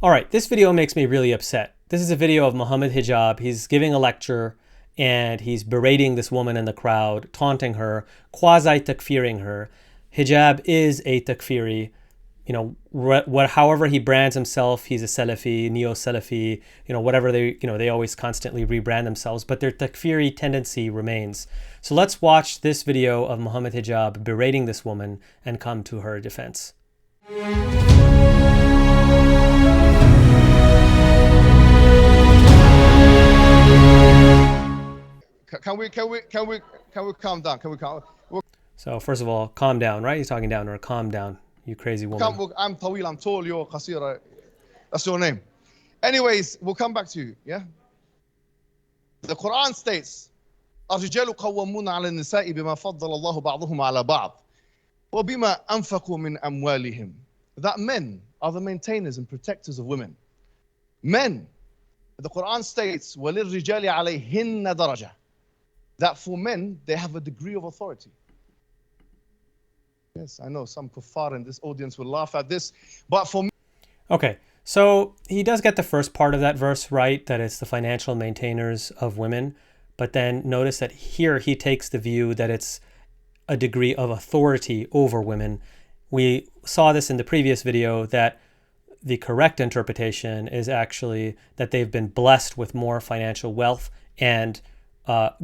All right, this video makes me really upset. This is a video of Mohammed Hijab. He's giving a lecture and he's berating this woman in the crowd, taunting her, quasi-takfiring her. Hijab is a takfiri. However he brands himself, he's a Salafi, neo-Salafi, whatever they always constantly rebrand themselves, but their takfiri tendency remains. So let's watch this video of Mohammed Hijab berating this woman and come to her defense. Can we calm down? Can we calm? So first of all, calm down, right? He's talking down to her. Calm down, you crazy woman. I'm Tawil, I'm tall, you're Qasira. That's your name. Anyways, we'll come back to you, yeah? The Quran states, الرجال قوامون على النساء بما فضل الله بعضهم على بعض وبما أنفقوا من أموالهم. That men are the maintainers and protectors of women. Men, the Quran states, وَلِلرِّجَالِ عَلَيْهِنَّ دَرَجَةً. That for men, they have a degree of authority. Yes, I know some kuffar in this audience will laugh at this, but for me... Okay, so he does get the first part of that verse right, that it's the financial maintainers of women, but then notice that here he takes the view that it's a degree of authority over women. We saw this in the previous video, that the correct interpretation is actually that they've been blessed with more financial wealth and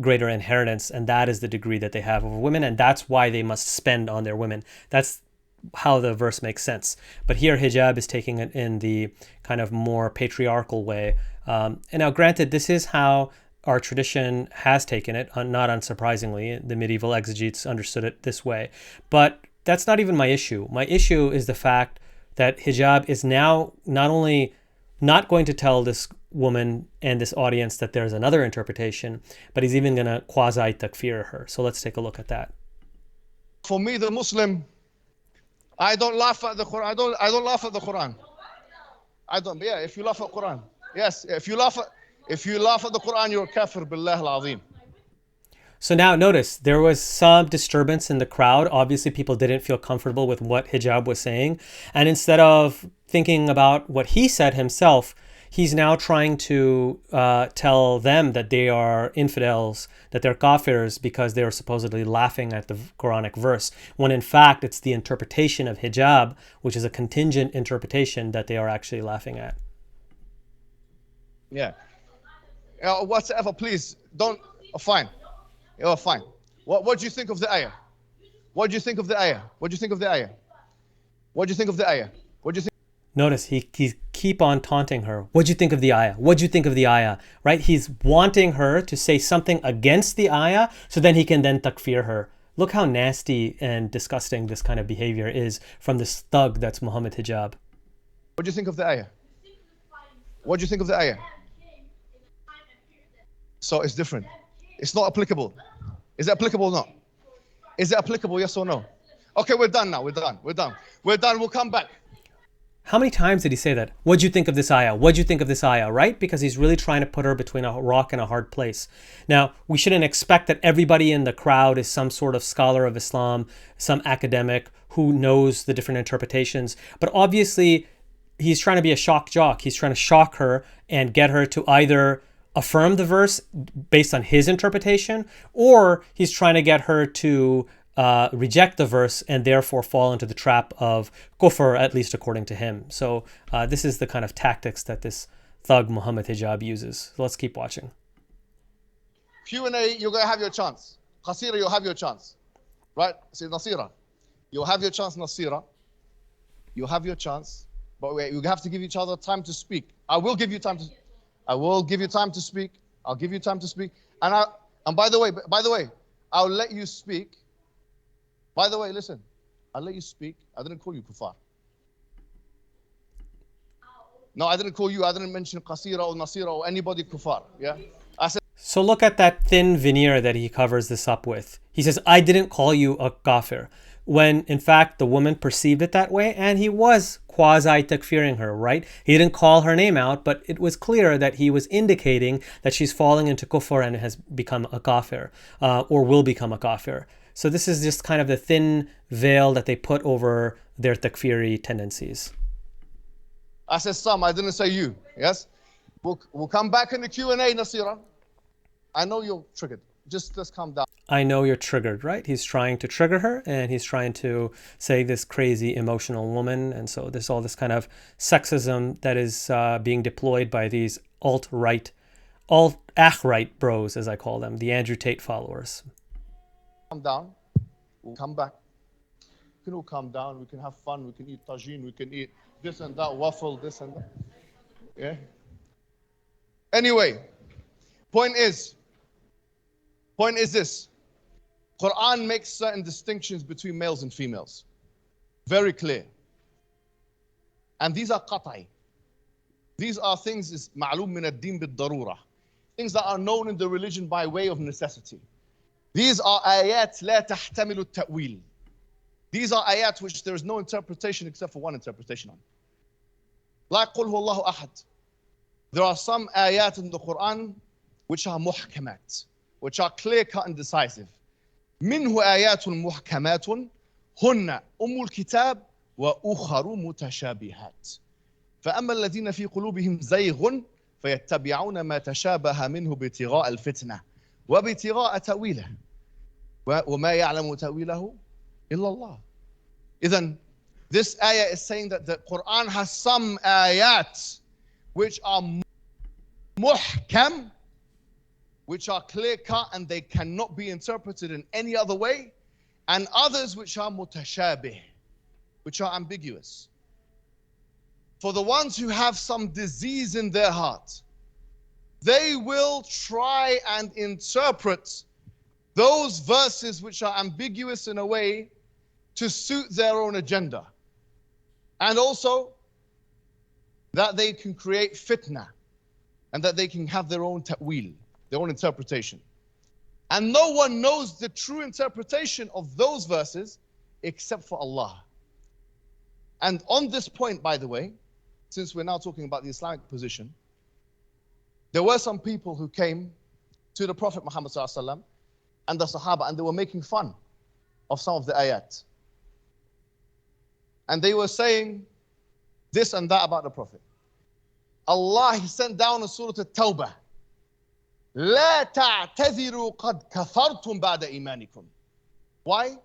greater inheritance, and that is the degree that they have over women, and that's why they must spend on their women. That's how the verse makes sense. But here Hijab is taking it in the kind of more patriarchal way. And now granted, this is how our tradition has taken it, not unsurprisingly. The medieval exegetes understood it this way. But that's not even my issue. My issue is the fact that Hijab is now not only not going to tell this woman and this audience that there's another interpretation, but he's even going to quasi-takfir her. So let's take a look at that. For me, the Muslim, I don't laugh at the Quran. I don't laugh at the Quran. Yeah, if you laugh at Quran. Yes, if you laugh at the Quran, you're kafir billah al-azim. So now notice, there was some disturbance in the crowd. Obviously, people didn't feel comfortable with what Hijab was saying. And instead of thinking about what he said himself, he's now trying to tell them that they are infidels, that they're kafirs because they're supposedly laughing at the Quranic verse, when in fact it's the interpretation of Hijab, which is a contingent interpretation, that they are actually laughing at. Yeah. Whatever, please, don't, fine. Oh, fine. What do you think of the ayah? What do you think of the ayah? What do you think of the ayah? What do you think of the ayah? What do you think? Notice he keep on taunting her. What do you think of the ayah? What do you think of the ayah? Right? He's wanting her to say something against the ayah so then he can then takfir her. Look how nasty and disgusting this kind of behavior is from this thug that's Mohammed Hijab. What do you think of the ayah? What do you think of the ayah? So it's different. It's not applicable. Is it applicable or not? Is it applicable, yes or no? Okay, we're done now. We're done. We'll come back. How many times did he say that? What'd you think of this ayah? What'd you think of this ayah, right? Because he's really trying to put her between a rock and a hard place. Now, we shouldn't expect that everybody in the crowd is some sort of scholar of Islam, some academic who knows the different interpretations. But obviously, he's trying to be a shock jock. He's trying to shock her and get her to either affirm the verse based on his interpretation, or he's trying to get her to reject the verse and therefore fall into the trap of kufr, at least according to him. So this is the kind of tactics that this thug Mohammed Hijab uses. So let's keep watching. Q&A, you're going to have your chance. Qasira, you'll have your chance. Right? Say Nasira. You'll have your chance, Nasira. You'll have your chance. But you have to give each other time to speak. I will give you time to speak. I'll give you time to speak. And by the way, I'll let you speak. By the way, listen, I'll let you speak. I didn't call you kuffar. No, I didn't call you. I didn't mention Qasira or Nasira or anybody kuffar. Yeah. I said. So look at that thin veneer that he covers this up with. He says, I didn't call you a kafir, when in fact the woman perceived it that way, and he was quasi-takfiring her, right? He didn't call her name out, but it was clear that he was indicating that she's falling into kufr and has become a kafir, or will become a kafir. So this is just kind of the thin veil that they put over their takfiri tendencies. I said some, I didn't say you. Yes? We'll come back in the Q&A, Nasira. I know you're triggered. Just let's calm down. I know you're triggered, right? He's trying to trigger her, and he's trying to say this crazy emotional woman. And so there's all this kind of sexism that is being deployed by these alt-right, Akh-Right bros, as I call them, the Andrew Tate followers. Calm down. We'll come back. We can all calm down. We can have fun. We can eat tagine. We can eat this and that, waffle, this and that. Yeah? Anyway, point is this. Quran makes certain distinctions between males and females. Very clear. And these are qat'i. These are things is ma'lum min ad-din bid-darura. Things that are known in the religion by way of necessity. These are ayat la tahtamilu at-ta'wil. These are ayat which there is no interpretation except for one interpretation on. Like Qul huwallahu ahad. There are some ayat in the Quran which are muhkamat, which are clear-cut and decisive. منه آيات محكمات هن أم الكتاب وأخر متشابهات فأما الذين في قلوبهم زيغ فيتبعون ما تشابه منه ابتغاء الفتنة وابتغاء تأويله وما يعلم تأويله إلا الله. Then this ayah is saying that the Quran has some ayat which are muhkam, which are clear-cut and they cannot be interpreted in any other way, and others which are mutashabih, which are ambiguous. For the ones who have some disease in their heart, they will try and interpret those verses which are ambiguous in a way to suit their own agenda. And also that they can create fitna and that they can have their own ta'wil, their own interpretation. And no one knows the true interpretation of those verses except for Allah. And on this point, by the way, since we're now talking about the Islamic position, there were some people who came to the Prophet Muhammad ﷺ and the Sahaba, and they were making fun of some of the ayat. And they were saying this and that about the Prophet. Allah, He sent down a Surah At-Tawbah. لا تعتذروا قد كفرتم بعد إيمانكم. Why?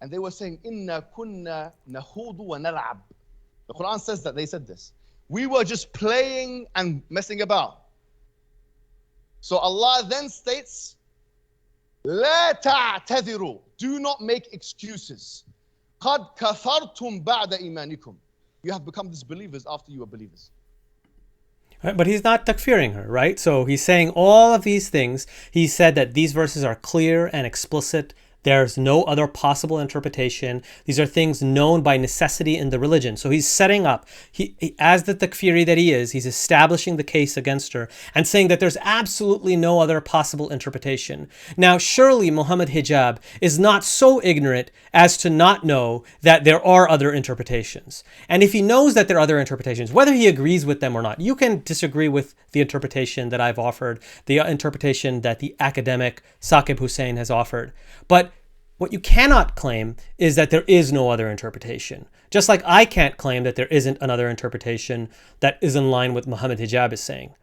And they were saying, إنا كنا نخوض ونلعب. The Quran says that they said this. We were just playing and messing about. So Allah then states, لا تعتذروا. Do not make excuses. قد كفرتم بعد إيمانكم. You have become disbelievers after you were believers. Right, but he's not takfiring her, right? So he's saying all of these things. He said that these verses are clear and explicit. There's no other possible interpretation. These are things known by necessity in the religion. So he's setting up, he as the takfiri that he is, he's establishing the case against her and saying that there's absolutely no other possible interpretation. Now, surely Mohammed Hijab is not so ignorant as to not know that there are other interpretations. And if he knows that there are other interpretations, whether he agrees with them or not, you can disagree with the interpretation that I've offered, the interpretation that the academic Saqib Hussein has offered. But what you cannot claim is that there is no other interpretation. Just like I can't claim that there isn't another interpretation that is in line with Mohammed Hijab is saying.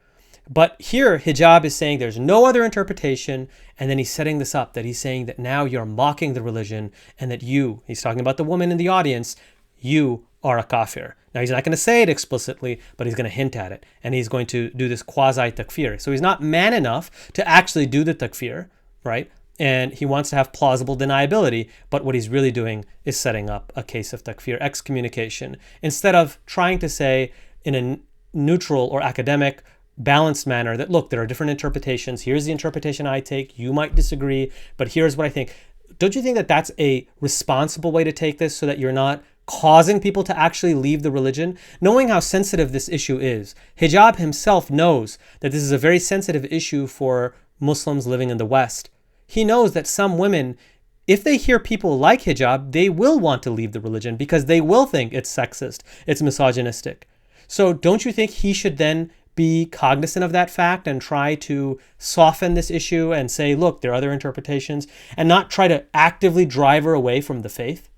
But here, Hijab is saying there's no other interpretation, and then he's setting this up, that he's saying that now you're mocking the religion, and that he's talking about the woman in the audience, you are a kafir. Now, he's not going to say it explicitly, but he's going to hint at it, and he's going to do this quasi-takfir. So he's not man enough to actually do the takfir, right? And he wants to have plausible deniability, but what he's really doing is setting up a case of takfir, excommunication, instead of trying to say in a neutral or academic, balanced manner that, look, there are different interpretations. Here's the interpretation I take. You might disagree, but here's what I think. Don't you think that that's a responsible way to take this so that you're not causing people to actually leave the religion? Knowing how sensitive this issue is, Hijab himself knows that this is a very sensitive issue for Muslims living in the West. He knows that some women, if they hear people like hijab, they will want to leave the religion because they will think it's sexist, it's misogynistic. So don't you think he should then be cognizant of that fact and try to soften this issue and say, look, there are other interpretations, and not try to actively drive her away from the faith?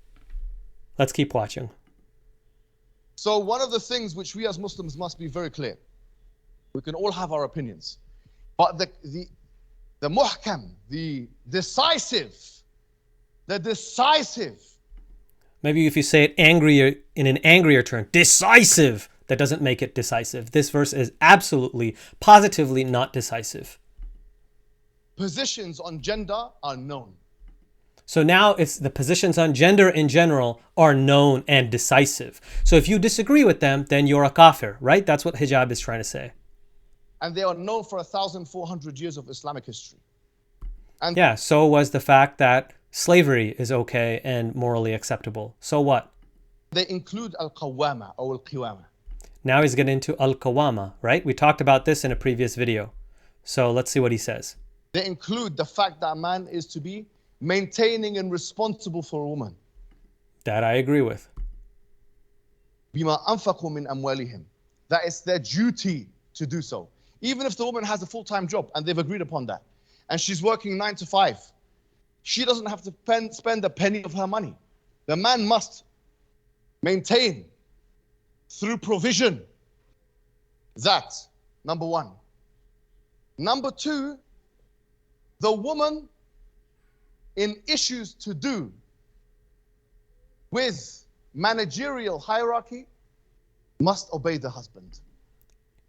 Let's keep watching. So one of the things which we as Muslims must be very clear, we can all have our opinions, but the muhkam, the decisive, Maybe if you say it angrier, in an angrier term, decisive, that doesn't make it decisive. This verse is absolutely, positively not decisive. positions on gender are known. So now it's the positions on gender in general are known and decisive. So if you disagree with them, then you're a kafir, right? That's what hijab is trying to say. And they are known for 1,400 years of Islamic history. And yeah, so was the fact that slavery is okay and morally acceptable. So what? they include al-qawwama or al-qiwama. Now he's getting into al-qawama, right? We talked about this in a previous video. So let's see what he says. They include the fact that a man is to be maintaining and responsible for a woman. That I agree with. بِمَا أَنفَقُوا مِنْ أَمْوَالِهِمْ. That is their duty to do so. Even if the woman has a full-time job and they've agreed upon that, and she's working 9 to 5, she doesn't have to spend a penny of her money. The man must maintain through provision. That, number one. Number two, the woman in issues to do with managerial hierarchy must obey the husband.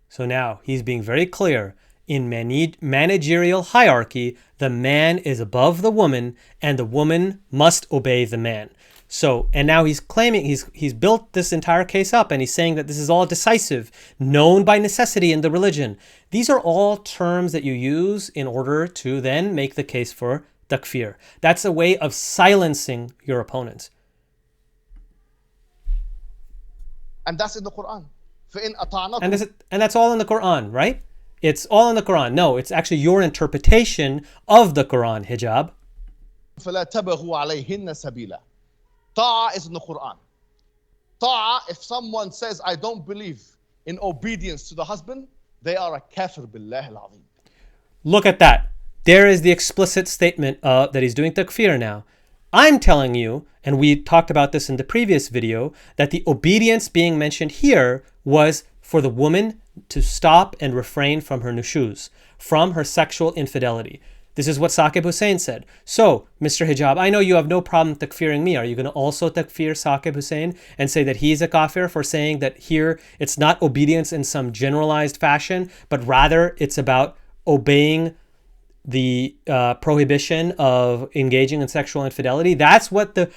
So now he's being very clear. In managerial hierarchy, the man is above the woman and the woman must obey the man. So, and now he's claiming, he's built this entire case up and he's saying that this is all decisive, known by necessity in the religion. These are all terms that you use in order to then make the case for takfir. That's a way of silencing your opponents. And that's in the Quran. فَإِنْ أَطَعْنَكُمْ. And that's all in the Quran, right? It's all in the Quran. No, it's actually your interpretation of the Quran, hijab. فَلَا تَبَغُوا عَلَيْهِنَّ سَبِيلًا. Ta'ah is in the Quran. Ta'ah, if someone says, I don't believe in obedience to the husband, they are a kafir billah al-azim. Look at that. There is the explicit statement that he's doing takfir now. I'm telling you, and we talked about this in the previous video, that the obedience being mentioned here was for the woman to stop and refrain from her nushuz, from her sexual infidelity. This is what Saqib Hussein said. So, Mr. Hijab, I know you have no problem takfiring me. Are you going to also takfir Saqib Hussein and say that he's a kafir for saying that here it's not obedience in some generalized fashion, but rather it's about obeying the prohibition of engaging in sexual infidelity? That's what the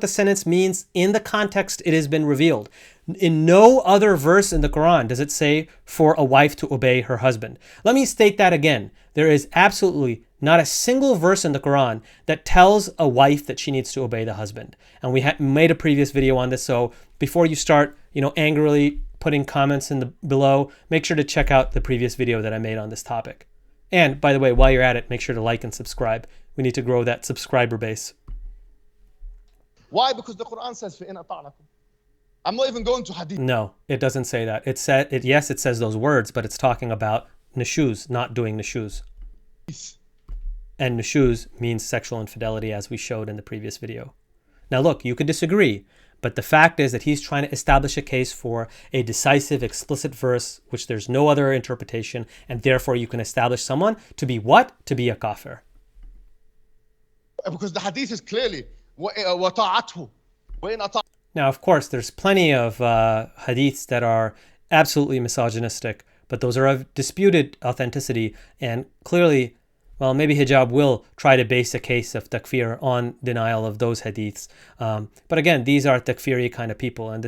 sentence means in the context it has been revealed. In no other verse in the Quran does it say for a wife to obey her husband. Let me state that again. There is absolutely not a single verse in the Quran that tells a wife that she needs to obey the husband. And we made a previous video on this. So before you start, angrily putting comments in the below, make sure to check out the previous video that I made on this topic. And by the way, while you're at it, make sure to like and subscribe. We need to grow that subscriber base. Why? Because the Quran says, فَإِنْ أَطَعْنَكُمْ. I'm not even going to hadith. No, it doesn't say that. Yes, it says those words, but it's talking about nushuz, not doing nushuz. And nushuz means sexual infidelity, as we showed in the previous video. Now look, you could disagree, but the fact is that he's trying to establish a case for a decisive, explicit verse, which there's no other interpretation, and therefore you can establish someone to be what? To be a kafir. Because the hadith is clearly وَطَاعَتْهُ وَإِنْ أَطَعْنَكُمْ. Now, of course, there's plenty of hadiths that are absolutely misogynistic, but those are of disputed authenticity, and clearly, well, maybe hijab will try to base a case of takfir on denial of those hadiths. But again, these are takfiri kind of people, and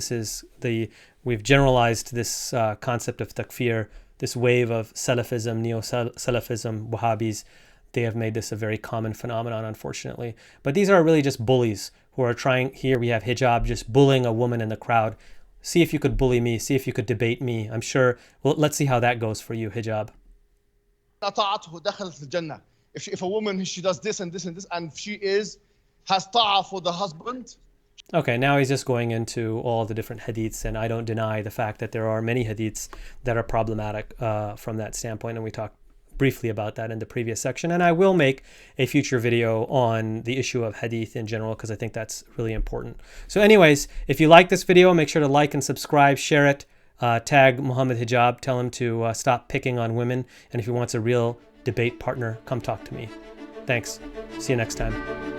we've generalized this concept of takfir, this wave of Salafism, Neo-Salafism, Wahhabis. They have made this a very common phenomenon, unfortunately. But these are really just bullies who are trying. Here we have hijab just bullying a woman in the crowd. See if you could bully me. See if you could debate me. I'm sure. Well, let's see how that goes for you, hijab. If a woman, she does this and this and this, and she has ta'ah for the husband. Okay, now he's just going into all the different hadiths, and I don't deny the fact that there are many hadiths that are problematic from that standpoint, and we talked briefly about that in the previous section. And I will make a future video on the issue of hadith in general, because I think that's really important. So anyways, if you like this video, make sure to like and subscribe, share it, tag Mohammed Hijab, tell him to stop picking on women. And if he wants a real debate partner, come talk to me. Thanks. See you next time.